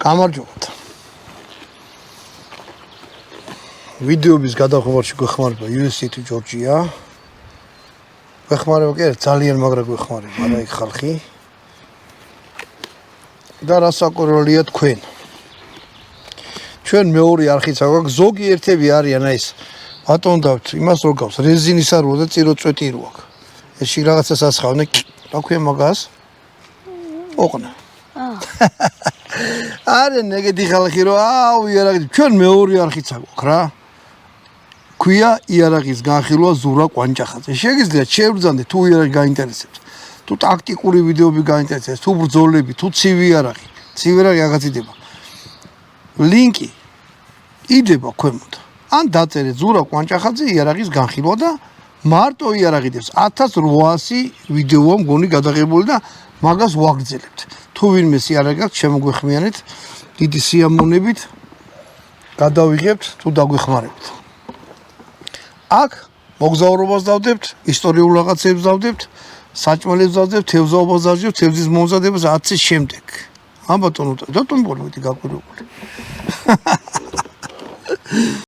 გამარჯობათ. ვიდეოების გადაღებაში გვეხმარება UST ჯორჯია. გვეხმარება კი ძალიან მაგრა გვეხმარება არა იქ ხალხი. და რასაკვირველია თქვენ. ჩვენ მეორე არხიც აქვს, ზოგი ერთები არიან აი ეს. ბატონდავთ იმას რო გავს, რეზინის აროა და წიროწვეტი რო აქვს. ეს შიგ რაღაცას ასხავდნენ, რა ქვია მაგას? ოყნა. არა ნეგეთი ხალხი რო აუ იარაღი ჩვენ მეორე არხიც აქვს რა. ქვია იარაღის განხილვა ზურა კვანჭახაძე. შეგიძლიათ შევბრძანდეთ თუ იარაღი გაინტერესებს. თუ ტაქტიკური ვიდეოები გაინტერესებს, თუ ბრძოლები, თუ ცივი იარაღი. ცივი იარაღი აღაწიდება. ლინკი იდება ქვემოთ. ან დაწერეთ ზურა კვანჭახაძე იარაღის განხილვა და მარტო იარაღი დევს 1800 ვიდეოა მგონი გადაღებული და მაგას ვაგრძელებთ. თუ ვინმე იარაღი აქვს შემოგვეხმიანეთ დიდი სიამოვნებით გადავიღებთ თუ დაგვეხმარებთ. აქ მოგზაურობას დავდებთ, ისტორიულ რაღაცებს დავდებთ, საჭმელებს დავდებთ, თევზაობას დავდებთ, თევზის მომზადებას 10-ის შემდეგ. ბატონო, დატომ მოდი გაკვირვებული.